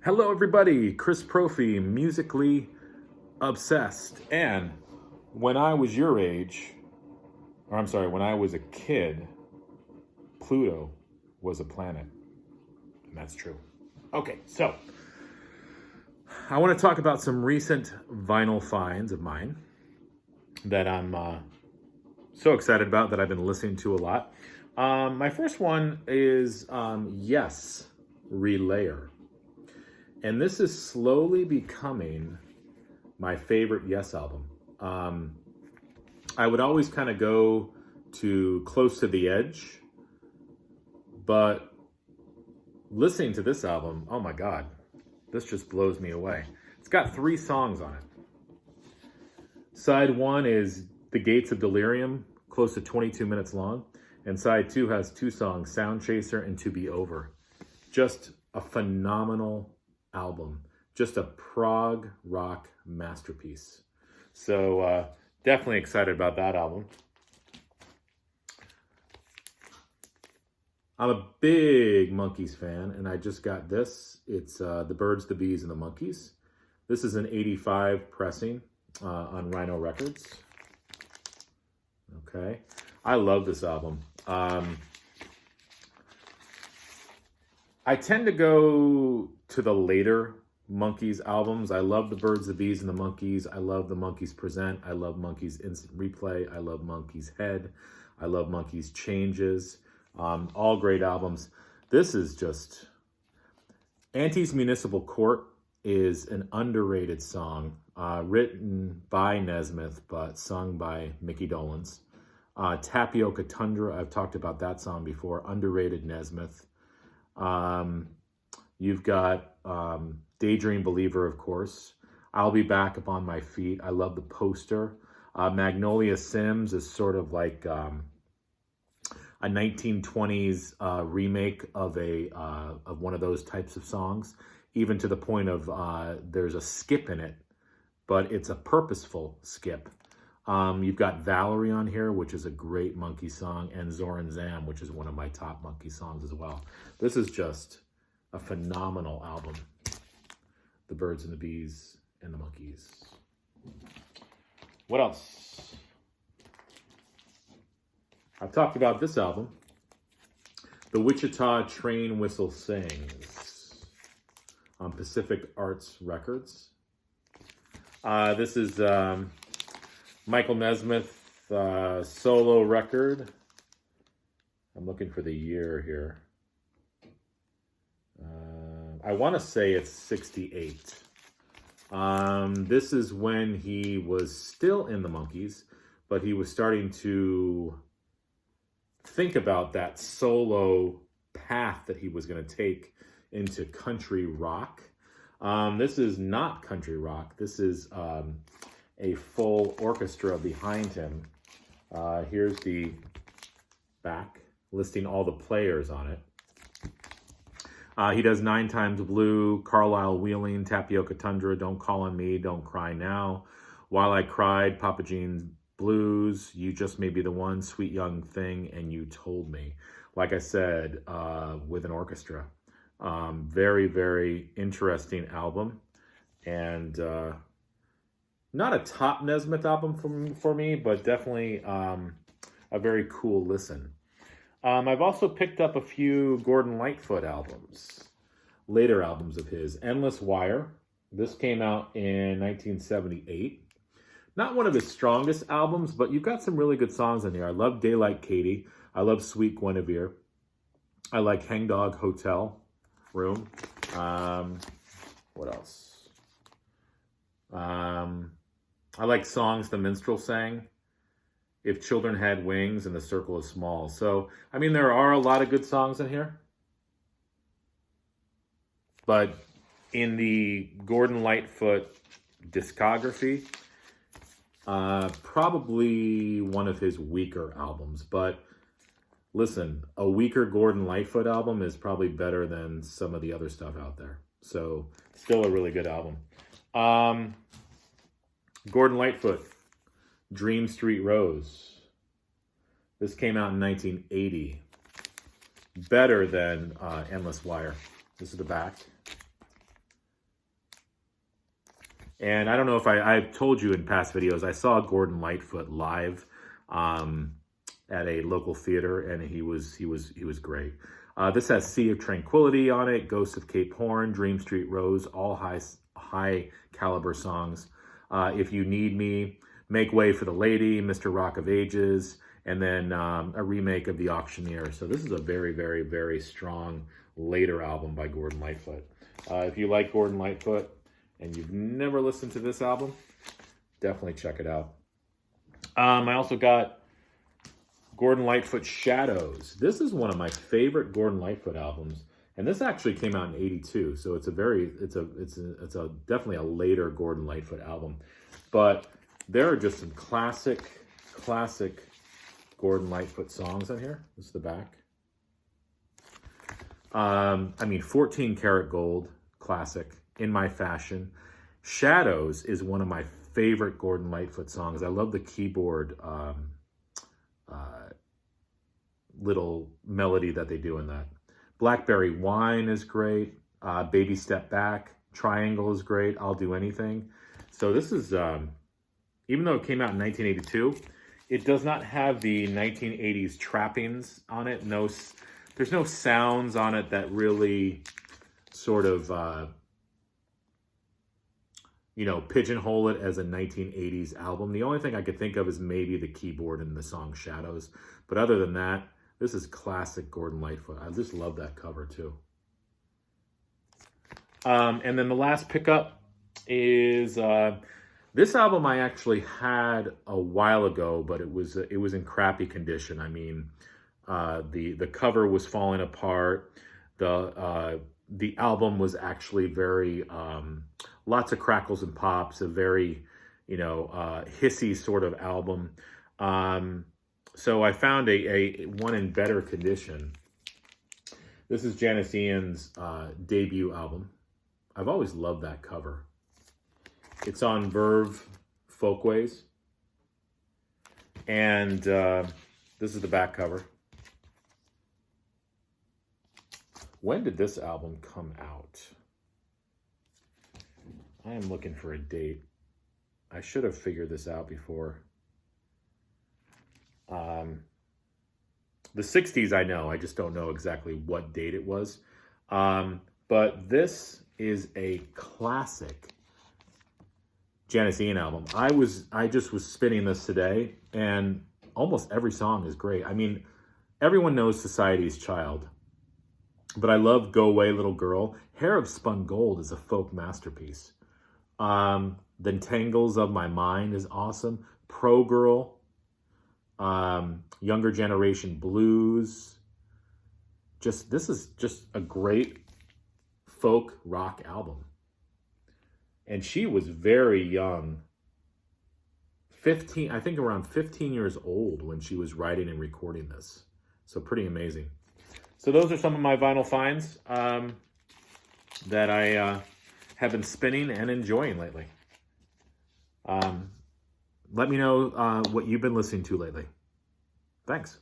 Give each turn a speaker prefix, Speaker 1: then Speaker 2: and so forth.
Speaker 1: Hello, everybody. Chris Profi, musically obsessed. And when I was your age, or I'm sorry, when I was a kid, Pluto was a planet. And that's true. Okay, so I want to talk about some recent vinyl finds of mine that I'm so excited about that I've been listening to a lot. My first one is Yes, Relayer. And this is slowly becoming my favorite Yes album. I would always kind of go to Close to the Edge, but listening to this album, oh my God, this just blows me away. It's got 3 songs on it. Side 1 is The Gates of Delirium, close to 22 minutes long. And side 2 has 2 songs, Sound Chaser and To Be Over. Just a phenomenal album. Just a prog rock masterpiece. So definitely excited about that album. I'm a big Monkees fan, and I just got this. It's The Birds, the Bees, and the Monkees. This is an 85 pressing on Rhino Records. Okay. I love this album. I tend to go to the later Monkees albums. I love The Birds, the Bees, and the Monkees. I love The Monkees Present. I love Monkees Instant Replay. I love Monkees Head. I love Monkees Changes. All great albums. This is just... Auntie's Municipal Court is an underrated song, written by Nesmith, but sung by Mickey Dolenz. Tapioca Tundra, I've talked about that song before. Underrated Nesmith. You've got Daydream Believer, of course. I'll Be Back Upon My Feet. I love the poster. Magnolia Sims is sort of like a 1920s remake of one of those types of songs, even to the point of there's a skip in it, but it's a purposeful skip. You've got Valerie on here, which is a great Monkey song, and Zoran Zam, which is one of my top Monkey songs as well. This is just a phenomenal album. The Birds and the Bees and the Monkees. What else? I've talked about this album. The Wichita Train Whistle Sings on Pacific Arts Records. This is Michael Nesmith solo record. I'm looking for the year here. I want to say it's 68. This is when he was still in the Monkees, but he was starting to think about that solo path that he was going to take into country rock. This is not country rock. This is a full orchestra behind him. Here's the back listing all the players on it. He does 9 Times Blue, Carlisle Wheeling, Tapioca Tundra, Don't Call on Me, Don't Cry Now, While I Cried, Papa Jean's Blues, You Just May Be the One, Sweet Young Thing, and You Told Me. Like I said, with an orchestra. Very, very interesting album. And not a top Nesmith album for me, but definitely a very cool listen. I've also picked up a few Gordon Lightfoot albums, later albums of his. Endless Wire. This came out in 1978. Not one of his strongest albums, but you've got some really good songs on here. I love Daylight Katie. I love Sweet Guinevere. I like Hangdog Hotel Room. What else? I like Songs the Minstrel Sang. If Children Had Wings and The Circle is Small. So, I mean, there are a lot of good songs in here. But in the Gordon Lightfoot discography, probably one of his weaker albums. But listen, a weaker Gordon Lightfoot album is probably better than some of the other stuff out there. So, still a really good album. Gordon Lightfoot, Dream Street Rose. This came out in 1980. Better than Endless Wire. This is the back. And I don't know if I've told you in past videos, I saw Gordon Lightfoot live at a local theater, and he was great. This has Sea of Tranquility on it, Ghost of Cape Horn, Dream Street Rose, all high caliber songs. If You Need Me, Make Way for the Lady, Mr. Rock of Ages, and then a remake of The Auctioneer. So this is a very, very, very strong later album by Gordon Lightfoot. If you like Gordon Lightfoot and you've never listened to this album, definitely check it out. I also got Gordon Lightfoot Shadows. This is one of my favorite Gordon Lightfoot albums, and this actually came out in '82. So it's a definitely a later Gordon Lightfoot album, but there are just some classic Gordon Lightfoot songs on here. This is the back. I mean, 14 Karat Gold, classic. In My Fashion. Shadows is one of my favorite Gordon Lightfoot songs. I love the keyboard little melody that they do in that. Blackberry Wine is great. Baby Step Back. Triangle is great. I'll Do Anything. So this is, even though it came out in 1982, it does not have the 1980s trappings on it. There's no sounds on it that really sort of, pigeonhole it as a 1980s album. The only thing I could think of is maybe the keyboard in the song Shadows. But other than that, this is classic Gordon Lightfoot. I just love that cover too. And then the last pickup is this album I actually had a while ago, but it was in crappy condition. I mean, the cover was falling apart. The album was actually very lots of crackles and pops, a very hissy sort of album. So I found a one in better condition. This is Janis Ian's debut album. I've always loved that cover. It's on Verve Folkways. And this is the back cover. When did this album come out? I am looking for a date. I should have figured this out before. The 60s I know. I just don't know exactly what date it was. But this is a classic Janis Ian album. I just was spinning this today, and almost every song is great. I mean, everyone knows Society's Child, but I love Go Away Little Girl. Hair of Spun Gold is a folk masterpiece. The Tangles of My Mind is awesome. Pro Girl, Younger Generation Blues. This is just a great folk rock album. And she was very young. 15, I think around 15 years old when she was writing and recording this. So pretty amazing. So those are some of my vinyl finds that I have been spinning and enjoying lately. Let me know what you've been listening to lately. Thanks.